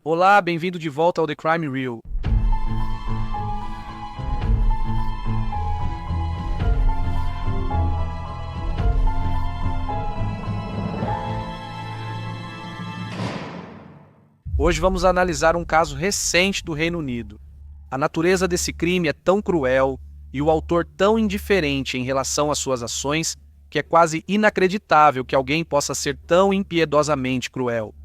Olá, bem-vindo de volta ao The Crime Reel. Hoje vamos analisar um caso recente do Reino Unido. A natureza desse crime é tão cruel e o autor tão indiferente em relação às suas ações que é quase inacreditável que alguém possa ser tão impiedosamente cruel.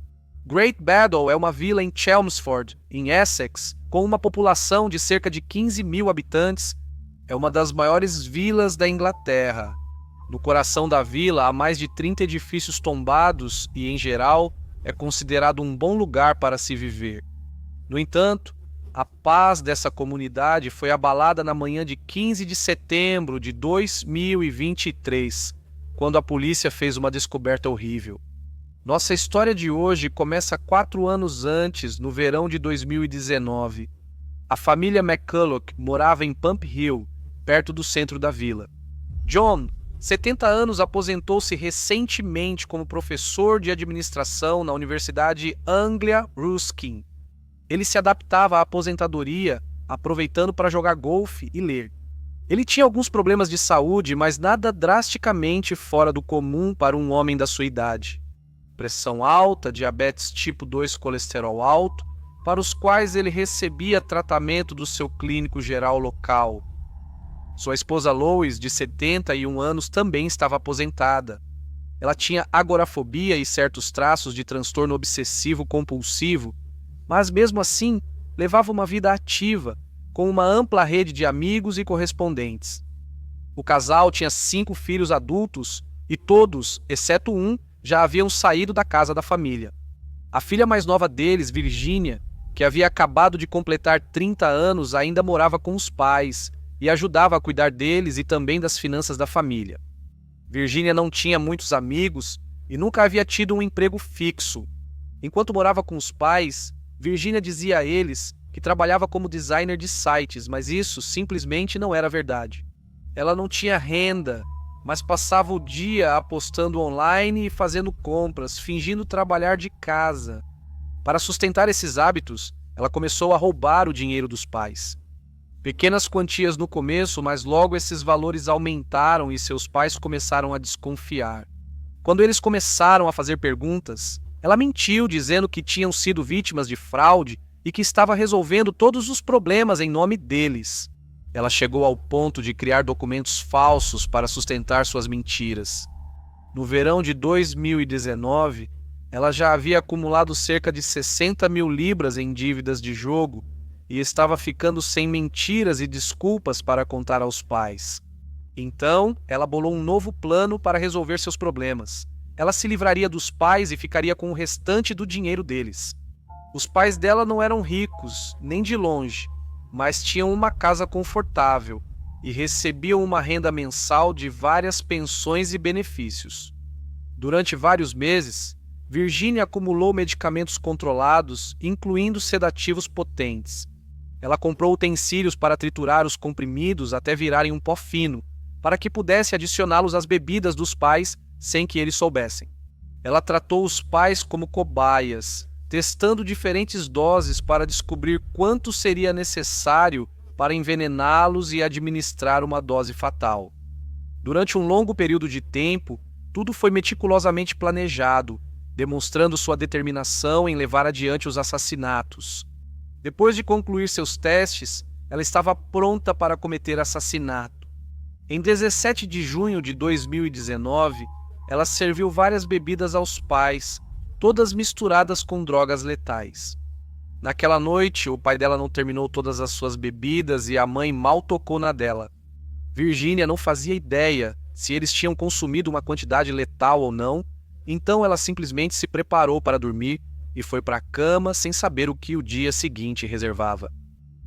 Great Battle é uma vila em Chelmsford, em Essex, com uma população de cerca de 15 mil habitantes. É uma das maiores vilas da Inglaterra. No coração da vila há mais de 30 edifícios tombados e, em geral, é considerado um bom lugar para se viver. No entanto, a paz dessa comunidade foi abalada na manhã de 15 de setembro de 2023, quando a polícia fez uma descoberta horrível. Nossa história de hoje começa 4 anos antes, no verão de 2019. A família McCulloch morava em Pump Hill, perto do centro da vila. John, 70 anos, aposentou-se recentemente como professor de administração na Universidade Anglia Ruskin. Ele se adaptava à aposentadoria, aproveitando para jogar golfe e ler. Ele tinha alguns problemas de saúde, mas nada drasticamente fora do comum para um homem da sua idade. Pressão alta, diabetes tipo 2, colesterol alto, para os quais ele recebia tratamento do seu clínico geral local. Sua esposa Lois, de 71 anos, também estava aposentada. Ela tinha agorafobia e certos traços de transtorno obsessivo-compulsivo, mas mesmo assim levava uma vida ativa, com uma ampla rede de amigos e correspondentes. O casal tinha 5 filhos adultos e todos, exceto um, já haviam saído da casa da família. A filha mais nova deles, Virginia, que havia acabado de completar 30 anos, ainda morava com os pais e ajudava a cuidar deles e também das finanças da família. Virginia não tinha muitos amigos e nunca havia tido um emprego fixo. Enquanto morava com os pais, Virginia dizia a eles que trabalhava como designer de sites, mas isso simplesmente não era verdade. Ela não tinha renda, mas passava o dia apostando online e fazendo compras, fingindo trabalhar de casa. Para sustentar esses hábitos, ela começou a roubar o dinheiro dos pais. Pequenas quantias no começo, mas logo esses valores aumentaram e seus pais começaram a desconfiar. Quando eles começaram a fazer perguntas, ela mentiu dizendo que tinham sido vítimas de fraude e que estava resolvendo todos os problemas em nome deles. Ela chegou ao ponto de criar documentos falsos para sustentar suas mentiras. No verão de 2019, ela já havia acumulado cerca de 60 mil libras em dívidas de jogo e estava ficando sem mentiras e desculpas para contar aos pais. Então, ela bolou um novo plano para resolver seus problemas. Ela se livraria dos pais e ficaria com o restante do dinheiro deles. Os pais dela não eram ricos, nem de longe, mas tinham uma casa confortável e recebiam uma renda mensal de várias pensões e benefícios. Durante vários meses, Virginia acumulou medicamentos controlados, incluindo sedativos potentes. Ela comprou utensílios para triturar os comprimidos até virarem um pó fino, para que pudesse adicioná-los às bebidas dos pais sem que eles soubessem. Ela tratou os pais como cobaias, testando diferentes doses para descobrir quanto seria necessário para envenená-los e administrar uma dose fatal. Durante um longo período de tempo, tudo foi meticulosamente planejado, demonstrando sua determinação em levar adiante os assassinatos. Depois de concluir seus testes, ela estava pronta para cometer assassinato. Em 17 de junho de 2019, ela serviu várias bebidas aos pais, todas misturadas com drogas letais. Naquela noite, o pai dela não terminou todas as suas bebidas e a mãe mal tocou na dela. Virginia não fazia ideia se eles tinham consumido uma quantidade letal ou não, então ela simplesmente se preparou para dormir e foi para a cama sem saber o que o dia seguinte reservava.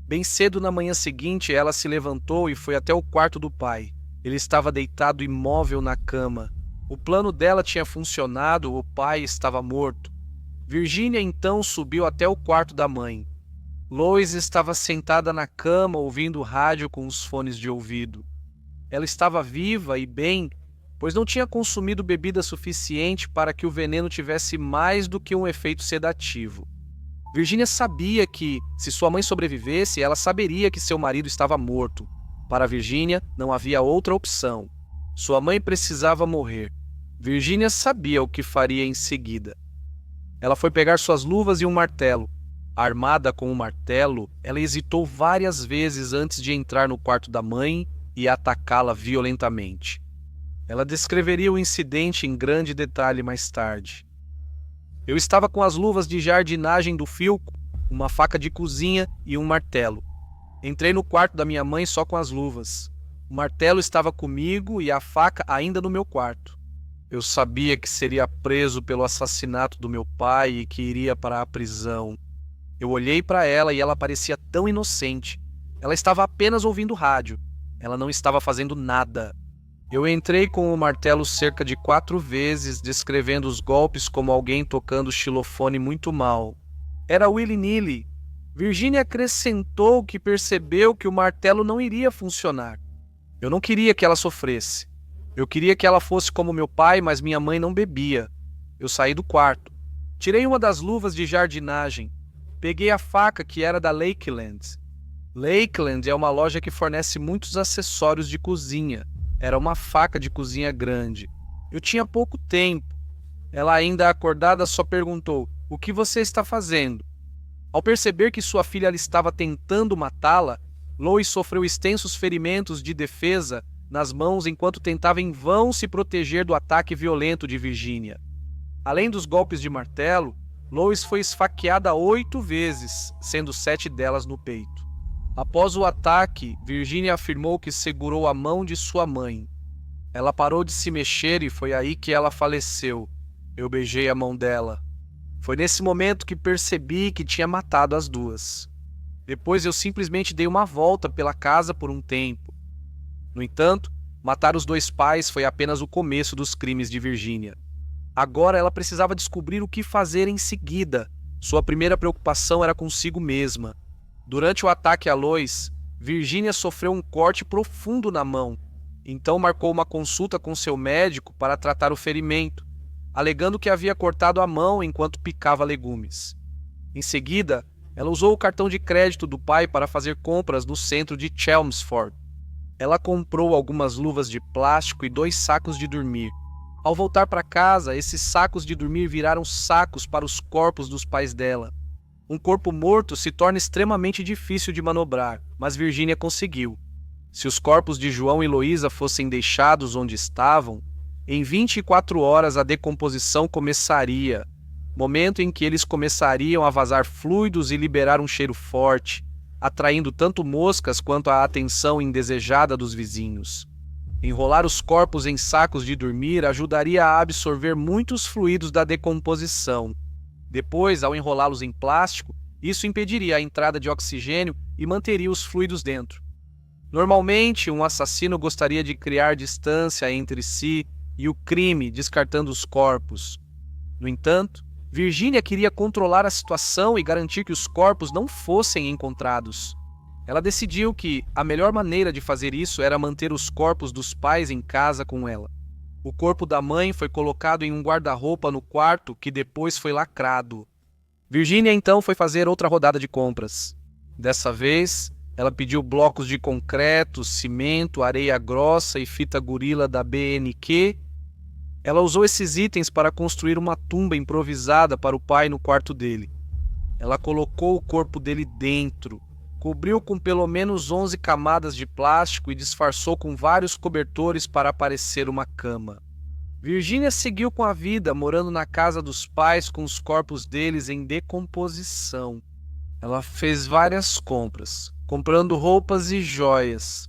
Bem cedo na manhã seguinte, ela se levantou e foi até o quarto do pai. Ele estava deitado imóvel na cama. O plano dela tinha funcionado, o pai estava morto. Virginia então subiu até o quarto da mãe. Lois estava sentada na cama ouvindo o rádio com os fones de ouvido. Ela estava viva e bem, pois não tinha consumido bebida suficiente para que o veneno tivesse mais do que um efeito sedativo. Virginia sabia que, se sua mãe sobrevivesse, ela saberia que seu marido estava morto. Para Virginia, não havia outra opção. Sua mãe precisava morrer. Virginia sabia o que faria em seguida. Ela foi pegar suas luvas e um martelo. Armada com o martelo, ela hesitou várias vezes antes de entrar no quarto da mãe e atacá-la violentamente. Ela descreveria o incidente em grande detalhe mais tarde. Eu estava com as luvas de jardinagem do Philco, uma faca de cozinha e um martelo. Entrei no quarto da minha mãe só com as luvas. O martelo estava comigo e a faca ainda no meu quarto. Eu sabia que seria preso pelo assassinato do meu pai e que iria para a prisão. Eu olhei para ela e ela parecia tão inocente. Ela estava apenas ouvindo rádio. Ela não estava fazendo nada. Eu entrei com o martelo cerca de 4 vezes, descrevendo os golpes como alguém tocando xilofone muito mal. Era willy-nilly. Virginia acrescentou que percebeu que o martelo não iria funcionar. Eu não queria que ela sofresse. Eu queria que ela fosse como meu pai, mas minha mãe não bebia. Eu saí do quarto. Tirei uma das luvas de jardinagem. Peguei a faca que era da Lakeland. Lakeland é uma loja que fornece muitos acessórios de cozinha. Era uma faca de cozinha grande. Eu tinha pouco tempo. Ela, ainda acordada, só perguntou: "O que você está fazendo?" Ao perceber que sua filha estava tentando matá-la, Lois sofreu extensos ferimentos de defesa nas mãos enquanto tentava em vão se proteger do ataque violento de Virginia. Além dos golpes de martelo, Lois foi esfaqueada 8 vezes, sendo 7 delas no peito. Após o ataque, Virginia afirmou que segurou a mão de sua mãe. Ela parou de se mexer e foi aí que ela faleceu. Eu beijei a mão dela. Foi nesse momento que percebi que tinha matado as duas. Depois eu simplesmente dei uma volta pela casa por um tempo. No entanto, matar os 2 pais foi apenas o começo dos crimes de Virginia. Agora ela precisava descobrir o que fazer em seguida. Sua primeira preocupação era consigo mesma. Durante o ataque a Lois, Virginia sofreu um corte profundo na mão. Então marcou uma consulta com seu médico para tratar o ferimento, alegando que havia cortado a mão enquanto picava legumes. Em seguida, ela usou o cartão de crédito do pai para fazer compras no centro de Chelmsford. Ela comprou algumas luvas de plástico e 2 sacos de dormir. Ao voltar para casa, esses sacos de dormir viraram sacos para os corpos dos pais dela. Um corpo morto se torna extremamente difícil de manobrar, mas Virginia conseguiu. Se os corpos de João e Heloísa fossem deixados onde estavam, em 24 horas a decomposição começaria, momento em que eles começariam a vazar fluidos e liberar um cheiro forte, atraindo tanto moscas quanto a atenção indesejada dos vizinhos. Enrolar os corpos em sacos de dormir ajudaria a absorver muitos fluidos da decomposição. Depois, ao enrolá-los em plástico, isso impediria a entrada de oxigênio e manteria os fluidos dentro. Normalmente, um assassino gostaria de criar distância entre si e o crime, descartando os corpos. No entanto, Virginia queria controlar a situação e garantir que os corpos não fossem encontrados. Ela decidiu que a melhor maneira de fazer isso era manter os corpos dos pais em casa com ela. O corpo da mãe foi colocado em um guarda-roupa no quarto que depois foi lacrado. Virginia então foi fazer outra rodada de compras. Dessa vez, ela pediu blocos de concreto, cimento, areia grossa e fita gorila da BNQ. Ela usou esses itens para construir uma tumba improvisada para o pai no quarto dele. Ela colocou o corpo dele dentro, cobriu com pelo menos 11 camadas de plástico e disfarçou com vários cobertores para parecer uma cama. Virginia seguiu com a vida, morando na casa dos pais com os corpos deles em decomposição. Ela fez várias compras, comprando roupas e joias.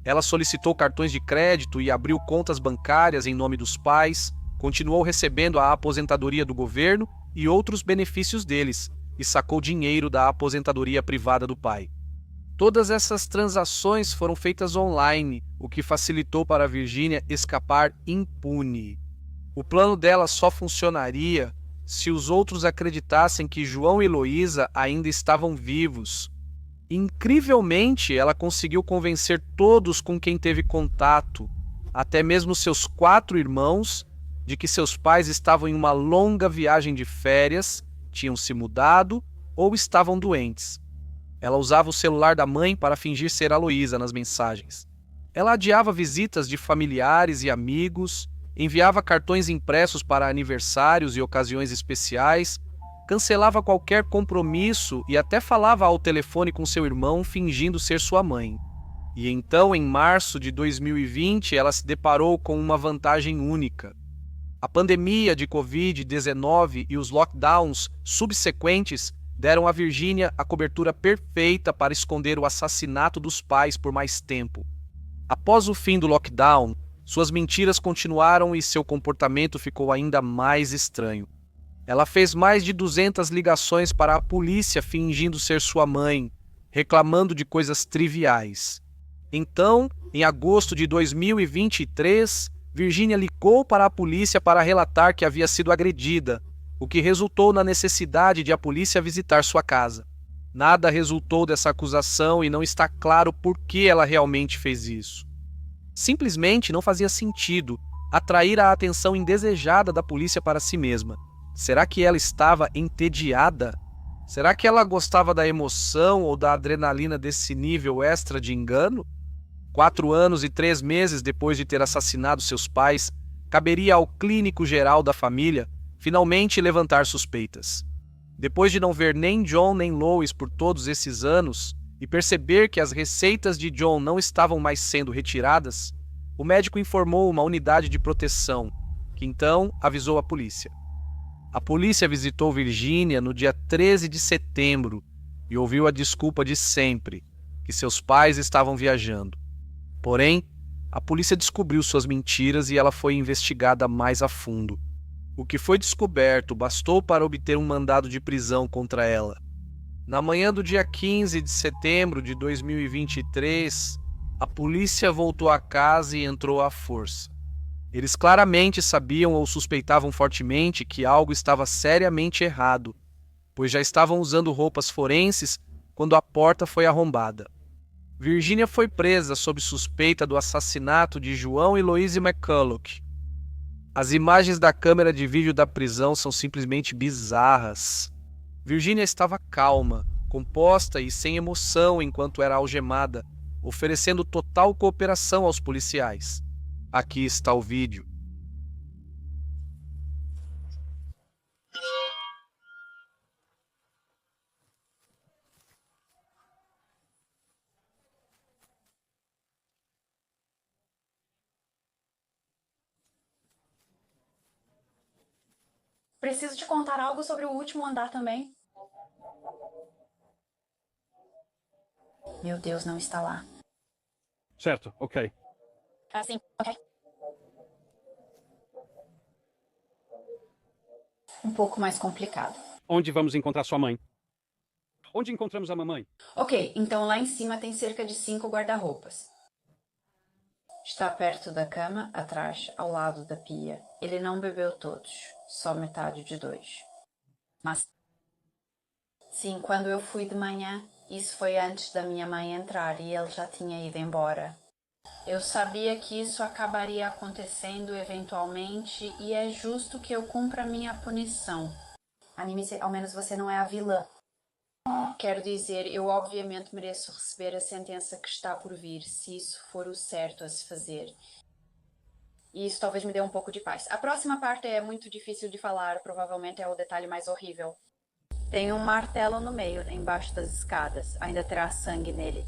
Ela solicitou cartões de crédito e abriu contas bancárias em nome dos pais, continuou recebendo a aposentadoria do governo e outros benefícios deles, e sacou dinheiro da aposentadoria privada do pai. Todas essas transações foram feitas online, o que facilitou para Virginia escapar impune. O plano dela só funcionaria se os outros acreditassem que João e Heloísa ainda estavam vivos. Incrivelmente, ela conseguiu convencer todos com quem teve contato, até mesmo seus 4 irmãos, de que seus pais estavam em uma longa viagem de férias, tinham se mudado ou estavam doentes. Ela usava o celular da mãe para fingir ser Aloísa nas mensagens. Ela adiava visitas de familiares e amigos, enviava cartões impressos para aniversários e ocasiões especiais, cancelava qualquer compromisso e até falava ao telefone com seu irmão fingindo ser sua mãe. E então, em março de 2020, ela se deparou com uma vantagem única. A pandemia de Covid-19 e os lockdowns subsequentes deram a Virginia a cobertura perfeita para esconder o assassinato dos pais por mais tempo. Após o fim do lockdown, suas mentiras continuaram e seu comportamento ficou ainda mais estranho. Ela fez mais de 200 ligações para a polícia fingindo ser sua mãe, reclamando de coisas triviais. Então, em agosto de 2023, Virginia ligou para a polícia para relatar que havia sido agredida, o que resultou na necessidade de a polícia visitar sua casa. Nada resultou dessa acusação e não está claro por que ela realmente fez isso. Simplesmente não fazia sentido atrair a atenção indesejada da polícia para si mesma. Será que ela estava entediada? Será que ela gostava da emoção ou da adrenalina desse nível extra de engano? 4 anos e 3 meses depois de ter assassinado seus pais, caberia ao clínico geral da família finalmente levantar suspeitas. Depois de não ver nem John nem Lois por todos esses anos e perceber que as receitas de John não estavam mais sendo retiradas, o médico informou uma unidade de proteção, que então avisou a polícia. A polícia visitou Virginia no dia 13 de setembro e ouviu a desculpa de sempre, que seus pais estavam viajando. Porém, a polícia descobriu suas mentiras e ela foi investigada mais a fundo. O que foi descoberto bastou para obter um mandado de prisão contra ela. Na manhã do dia 15 de setembro de 2023, a polícia voltou à casa e entrou à força. Eles claramente sabiam ou suspeitavam fortemente que algo estava seriamente errado, pois já estavam usando roupas forenses quando a porta foi arrombada. Virginia foi presa sob suspeita do assassinato de João e Louise McCulloch. As imagens da câmera de vídeo da prisão são simplesmente bizarras. Virginia estava calma, composta e sem emoção enquanto era algemada, oferecendo total cooperação aos policiais. Aqui está o vídeo. Preciso te contar algo sobre o último andar também. Meu Deus, não está lá. Certo, ok. Sim, ok. Um pouco mais complicado. Onde vamos encontrar sua mãe? Onde encontramos a mamãe? Ok, então lá em cima tem cerca de 5 guarda-roupas. Está perto da cama, atrás, ao lado da pia. Ele não bebeu todos, só metade de 2. Mas... Sim, quando eu fui de manhã, isso foi antes da minha mãe entrar e ele já tinha ido embora. Eu sabia que isso acabaria acontecendo eventualmente e é justo que eu cumpra minha punição. Anime-se, ao menos você não é a vilã. Quero dizer, eu obviamente mereço receber a sentença que está por vir, se isso for o certo a se fazer. E isso talvez me dê um pouco de paz. A próxima parte é muito difícil de falar, provavelmente é o detalhe mais horrível. Tem um martelo no meio, embaixo das escadas. Ainda terá sangue nele.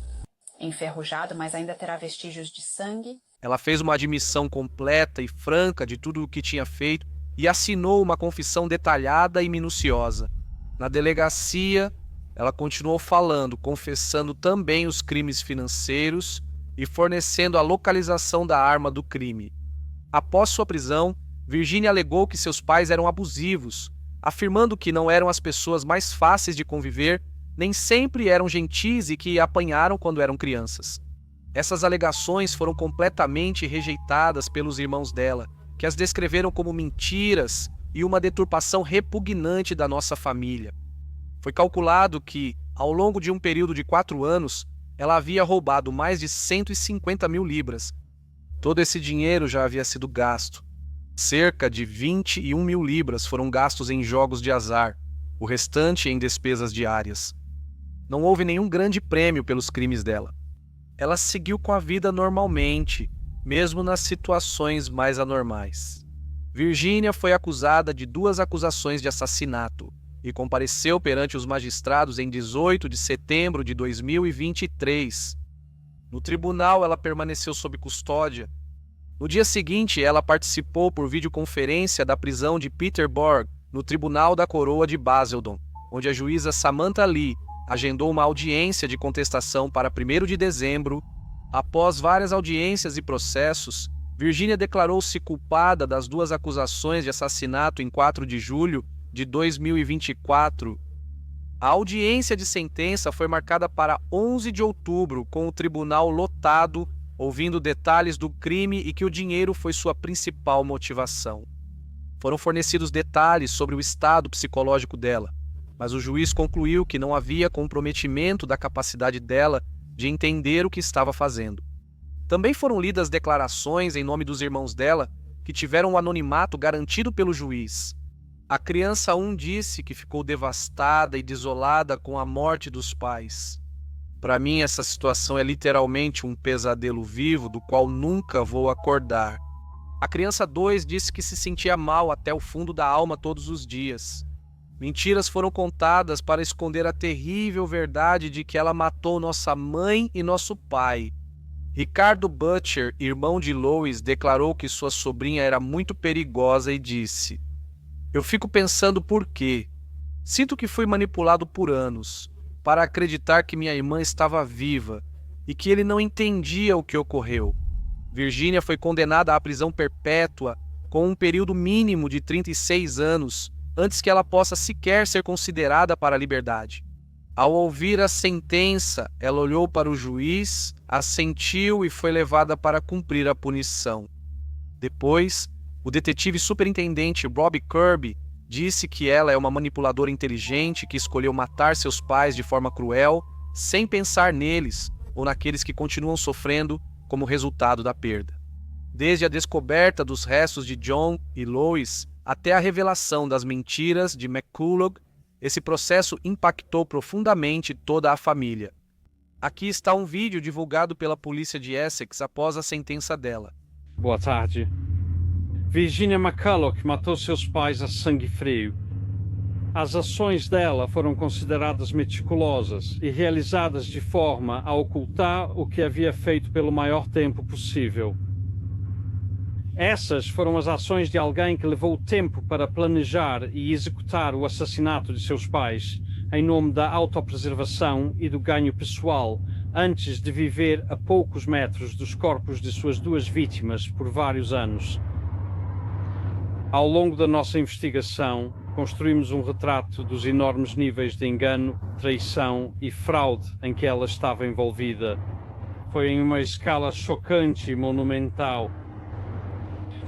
Enferrujado, mas ainda terá vestígios de sangue. Ela fez uma admissão completa e franca de tudo o que tinha feito e assinou uma confissão detalhada e minuciosa. Na delegacia, ela continuou falando, confessando também os crimes financeiros e fornecendo a localização da arma do crime. Após sua prisão, Virginia alegou que seus pais eram abusivos, afirmando que não eram as pessoas mais fáceis de conviver, nem sempre eram gentis e que a apanharam quando eram crianças. Essas alegações foram completamente rejeitadas pelos irmãos dela, que as descreveram como mentiras e uma deturpação repugnante da nossa família. Foi calculado que, ao longo de um período de 4 anos, ela havia roubado mais de 150 mil libras. Todo esse dinheiro já havia sido gasto. Cerca de 21 mil libras foram gastos em jogos de azar. o restante em despesas diárias. Não houve nenhum grande prêmio pelos crimes dela. Ela seguiu com a vida normalmente, mesmo nas situações mais anormais. Virginia foi acusada de 2 acusações de assassinato e compareceu perante os magistrados em 18 de setembro de 2023. No tribunal, ela permaneceu sob custódia. No dia seguinte, ela participou por videoconferência da prisão de Peterborough, no Tribunal da Coroa de Basildon, onde a juíza Samantha Lee agendou uma audiência de contestação para 1º de dezembro. Após várias audiências e processos, Virginia declarou-se culpada das 2 acusações de assassinato em 4 de julho de 2024. A audiência de sentença foi marcada para 11 de outubro, com o tribunal lotado, ouvindo detalhes do crime e que o dinheiro foi sua principal motivação. Foram fornecidos detalhes sobre o estado psicológico dela, mas o juiz concluiu que não havia comprometimento da capacidade dela de entender o que estava fazendo. Também foram lidas declarações em nome dos irmãos dela, que tiveram o anonimato garantido pelo juiz. A criança 1 disse que ficou devastada e desolada com a morte dos pais. Para mim, essa situação é literalmente um pesadelo vivo do qual nunca vou acordar. A criança 2 disse que se sentia mal até o fundo da alma todos os dias. Mentiras foram contadas para esconder a terrível verdade de que ela matou nossa mãe e nosso pai. Ricardo Butcher, irmão de Lois, declarou que sua sobrinha era muito perigosa e disse: "Eu fico pensando por quê. Sinto que fui manipulado por anos para acreditar que minha irmã estava viva e que ele não entendia o que ocorreu." Virginia foi condenada à prisão perpétua com um período mínimo de 36 anos antes que ela possa sequer ser considerada para a liberdade. Ao ouvir a sentença, ela olhou para o juiz, assentiu e foi levada para cumprir a punição. Depois, o detetive superintendente Rob Kirby disse que ela é uma manipuladora inteligente que escolheu matar seus pais de forma cruel, sem pensar neles ou naqueles que continuam sofrendo como resultado da perda. Desde a descoberta dos restos de John e Lois até a revelação das mentiras de McCulloch, esse processo impactou profundamente toda a família. Aqui está um vídeo divulgado pela polícia de Essex após a sentença dela. Boa tarde. Virginia McCulloch matou seus pais a sangue frio. As ações dela foram consideradas meticulosas e realizadas de forma a ocultar o que havia feito pelo maior tempo possível. Essas foram as ações de alguém que levou tempo para planejar e executar o assassinato de seus pais, em nome da autopreservação e do ganho pessoal, antes de viver a poucos metros dos corpos de suas 2 vítimas por vários anos. Ao longo da nossa investigação, construímos um retrato dos enormes níveis de engano, traição e fraude em que ela estava envolvida. Foi em uma escala chocante e monumental.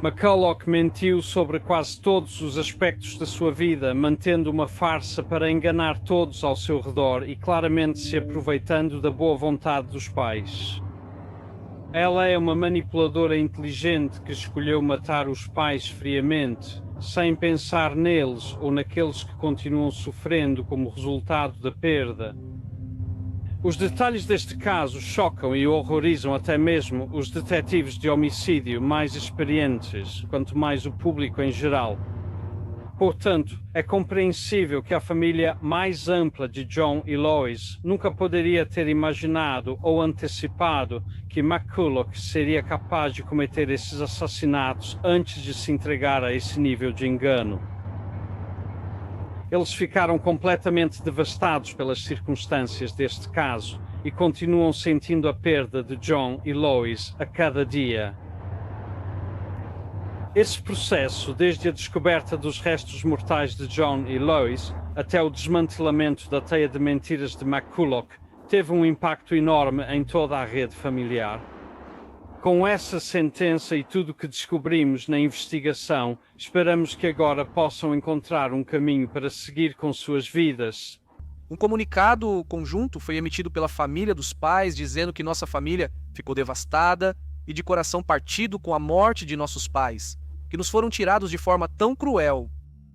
McCulloch mentiu sobre quase todos os aspectos da sua vida, mantendo uma farsa para enganar todos ao seu redor e claramente se aproveitando da boa vontade dos pais. Ela é uma manipuladora inteligente que escolheu matar os pais friamente, sem pensar neles ou naqueles que continuam sofrendo como resultado da perda. Os detalhes deste caso chocam e horrorizam até mesmo os detetives de homicídio mais experientes, quanto mais o público em geral. Portanto, é compreensível que a família mais ampla de John e Lois nunca poderia ter imaginado ou antecipado que McCulloch seria capaz de cometer esses assassinatos antes de se entregar a esse nível de engano. Eles ficaram completamente devastados pelas circunstâncias deste caso e continuam sentindo a perda de John e Lois a cada dia. Esse processo, desde a descoberta dos restos mortais de John e Lois até o desmantelamento da teia de mentiras de McCulloch, teve um impacto enorme em toda a rede familiar. Com essa sentença e tudo o que descobrimos na investigação, esperamos que agora possam encontrar um caminho para seguir com suas vidas. Um comunicado conjunto foi emitido pela família dos pais dizendo que nossa família ficou devastada e de coração partido com a morte de nossos pais, que nos foram tirados de forma tão cruel.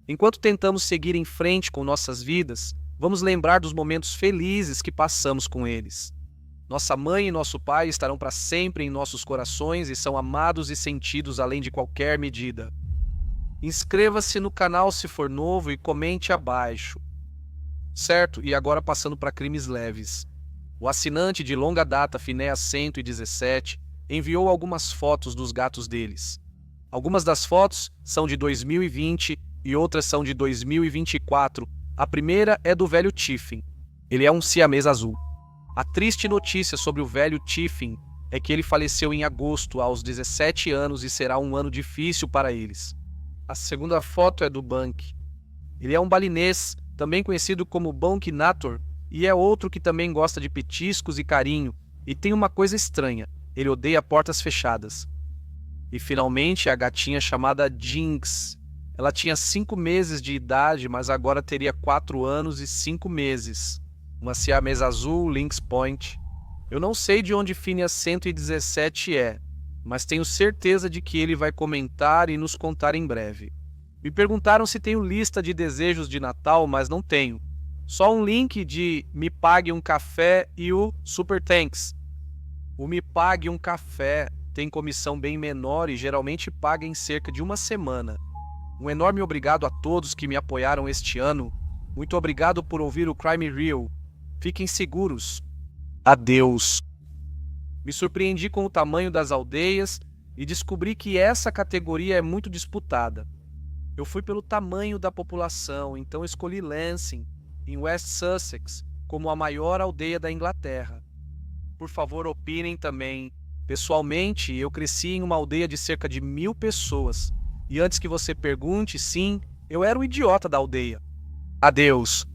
Enquanto tentamos seguir em frente com nossas vidas, vamos lembrar dos momentos felizes que passamos com eles. Nossa mãe e nosso pai estarão para sempre em nossos corações e são amados e sentidos além de qualquer medida. Inscreva-se no canal se for novo e comente abaixo. Certo, e agora passando para crimes leves. O assinante de longa data Finéas 117 enviou algumas fotos dos gatos deles. Algumas das fotos são de 2020 e outras são de 2024. A primeira é do velho Tiffin. Ele é um siamês azul. A triste notícia sobre o velho Tiffin é que ele faleceu em agosto aos 17 anos e será um ano difícil para eles. A segunda foto é do Bunk. Ele é um balinês, também conhecido como Bunkinator, e é outro que também gosta de petiscos e carinho, e tem uma coisa estranha, ele odeia portas fechadas. E finalmente a gatinha chamada Jinx. Ela tinha 5 meses de idade, mas agora teria 4 anos e 5 meses. Uma siamesa azul Lynx Point. Eu não sei de onde Phineas 117 é, mas tenho certeza de que ele vai comentar e nos contar em breve. Me perguntaram se tenho lista de desejos de Natal, mas não tenho. Só um link de Me Pague um Café e o Super Thanks. O Me Pague um Café tem comissão bem menor e geralmente paga em cerca de uma semana. Um enorme obrigado a todos que me apoiaram este ano. Muito obrigado por ouvir o Crime Real. Fiquem seguros. Adeus. Me surpreendi com o tamanho das aldeias e descobri que essa categoria é muito disputada. Eu fui pelo tamanho da população, então escolhi Lancing, em West Sussex, como a maior aldeia da Inglaterra. Por favor, opinem também. Pessoalmente, eu cresci em uma aldeia de cerca de 1000 pessoas. E antes que você pergunte, sim, eu era o idiota da aldeia. Adeus.